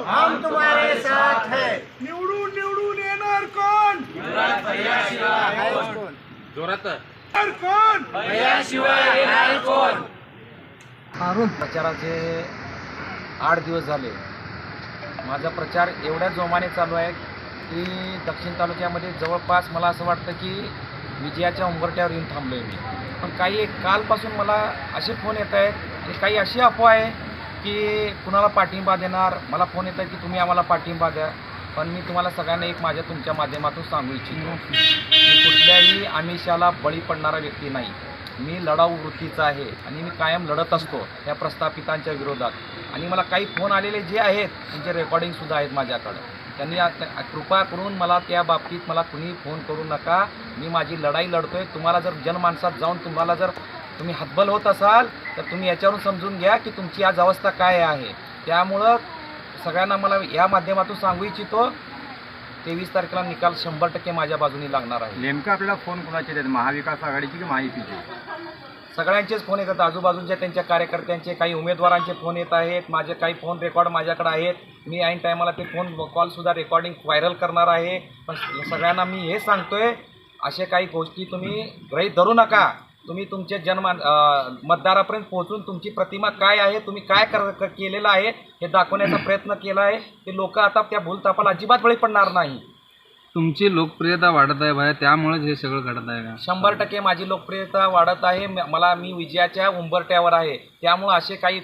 हम तुम्हारे साथ है। निवडून निवडून येणार कोण? जोरात कोण? भैयाशिवाय येणार कोण? प्रचाराचे 8 दिवस झाले. माझा प्रचार एवढ्या जोमाने चालू आहे की दक्षिण तालुक्यामध्ये जवळपास मला असं वाटतं की विजयाच्या उंबरठ्यावर येऊन थांबलो आहे मी. पण काही कालपासून मला असे फोन येत आहेत आणि काही अशी अफवा आहे की कुणाला पाठिंबा देणार. मला फोन येत आहे की तुम्ही आम्हाला पाठिंबा द्या. पण मी तुम्हाला सगळ्यांना एक तुमच्या माध्यमातून सांगू इच्छितो की कुठल्याही आमिषाला बळी पडणारा व्यक्ती नाही. मी लढाऊ वृत्तीचा आहे आणि मी कायम लढत असतो त्या प्रस्थापितांच्या विरोधात. आणि मला काही फोन आलेले जे आहेत त्यांचे रेकॉर्डिंगसुद्धा आहेत माझ्याकडं. त्यांनी कृपा करून मला त्या बाबतीत मला कुणी फोन करू नका. मी माझी लढाई लढतोय. तुम्हाला जर जनमानसात जाऊन तुम्ही हतबल होत असाल तर तुम्ही याच्यावरून समजून घ्या की तुमची आज अवस्था काय आहे. त्यामुळं सगळ्यांना मला या माध्यमातून सांगू इच्छितो 23 तारखेला निकाल 100% माझ्या बाजूने लागणार आहे. नेमकं आपल्याला फोन कोणाचे आहेत? महाविकास आघाडीची की महायुतीची? सगळ्यांचेच फोन येतात. आजूबाजूच्या त्यांच्या कार्यकर्त्यांचे काही उमेदवारांचे फोन येत आहेत. माझे काही फोन रेकॉर्ड माझ्याकडे आहेत. मी ऐन टायमाला ते फोन कॉलसुद्धा रेकॉर्डिंग व्हायरल करणार आहे. पण सगळ्यांना मी हे सांगतोय अशा काही गोष्टी तुम्ही गृहीत धरू नका. तुम्ही तुमचे मतदारापर्यंत पोहोचून तुमची प्रतिमा काय आहे, तुम्ही काय केलेलं आहे हे दाखवण्याचा प्रयत्न केला आहे. ते लोक आता त्या भूलथापाला अजिबात बळी पडणार नाही. तुमची लोकप्रियता वाढत आहे भाई, त्यामुळेच हे सगळं घडत आहे का? 100% माझी लोकप्रियता वाढत आहे. मी विजयाच्या उंबरठ्यावर आहे. त्यामुळं असे काही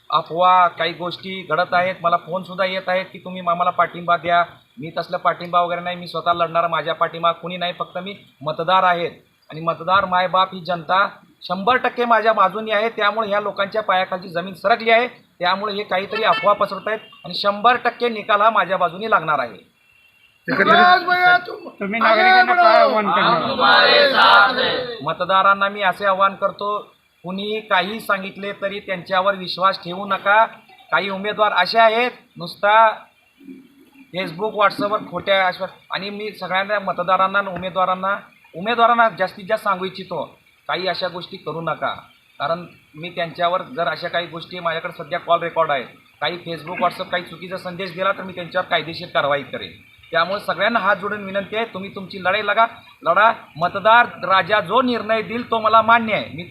अफवा काही गोष्टी घडत आहेत. मला फोनसुद्धा येत आहेत की तुम्ही आम्हाला पाठिंबा द्या. मी तसलं पाठिंबा वगैरे नाही. मी स्वतः लढणार. माझ्या पाठिंबा कुणी नाही. फक्त मी मतदार आहेत आणि मतदार मायबाप ही जनता 100% माझ्या बाजूनी आहे. त्यामुळे ह्या लोकांच्या पायाखालची जमीन सरकली आहे. त्यामुळे हे काहीतरी अफवा पसरत आहेत आणि 100% निकाल हा माझ्या बाजूनी लागणार आहे. तुम्ही नागरिकांना काय आव्हान करणार? मतदारांना मी असे आवाहन करतो, कुणीही काही सांगितले तरी त्यांच्यावर विश्वास ठेवू नका. काही उमेदवार असे आहेत नुसता फेसबुक व्हॉट्सअपवर खोट्या आणि मी सगळ्यांना मतदारांना उमेदवारांना जास्तीत जास्त सांगू इच्छितो काही अशा गोष्टी करू नका. कारण मी त्यांच्यावर जर अशा काही गोष्टी माझ्याकडे सध्या कॉल रेकॉर्ड आहेत, काही फेसबुक व्हॉट्सअप काही चुकीचा संदेश दिला तर मी त्यांच्यावर कायदेशीर कारवाई करेन. त्यामुळे सगळ्यांना हात जोडून विनंती आहे, तुम्ही तुमची लढाई लढा. मतदार राजा जो निर्णय देईल तो मला मान्य आहे. मी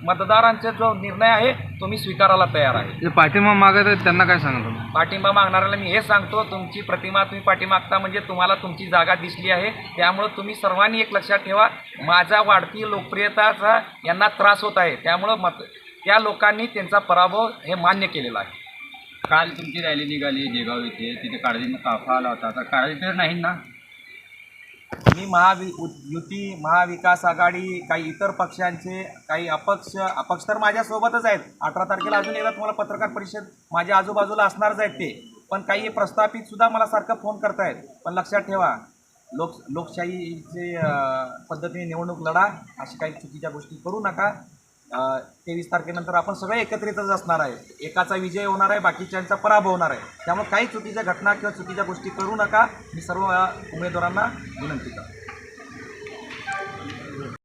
मतदारांचा जो निर्णय आहे तो मी स्वीकारायला तयार आहे. पाठिंबा मागत आहेत त्यांना काय सांगतो? पाठिंबा मागणाऱ्याला मी हे सांगतो, तुमची प्रतिमा तुम्ही पाठीमागता म्हणजे तुम्हाला तुमची जागा दिसली आहे. त्यामुळं तुम्ही सर्वांनी एक लक्षात ठेवा, माझा वाढती लोकप्रियताचा यांना त्रास होत आहे. त्यामुळं त्या लोकांनी त्यांचा पराभव हे मान्य केलेला आहे. काल तुमची रॅली निघाली जेगाव इथे, तिथे काळजीनं ताफा आला होता. आता काळजी तर नाही ना? मी युती, महाविकास आघाडी, काही इतर पक्षांचे काही अपक्ष तर माझ्यासोबतच आहेत. 18 तारखेला अजून एकदा तुम्हाला पत्रकार परिषद माझ्या आजूबाजूला असणारच आहेत ते. पण काही प्रस्थापितसुद्धा मला सारखं फोन करतायत. पण लक्षात ठेवा, लोकशाहीचे पद्धतीने निवडणूक लढा. अशी काही चुकीच्या गोष्टी करू नका. 23 तारखेनंतर आपण सगळे एकत्रितच असणार आहे. एकाचा विजय होणार आहे, बाकीच्यांचा पराभव होणार आहे. त्यामुळे काही चुकीच्या घटना किंवा चुकीच्या गोष्टी करू नका. मी सर्व उमेदवारांना विनंती करतो.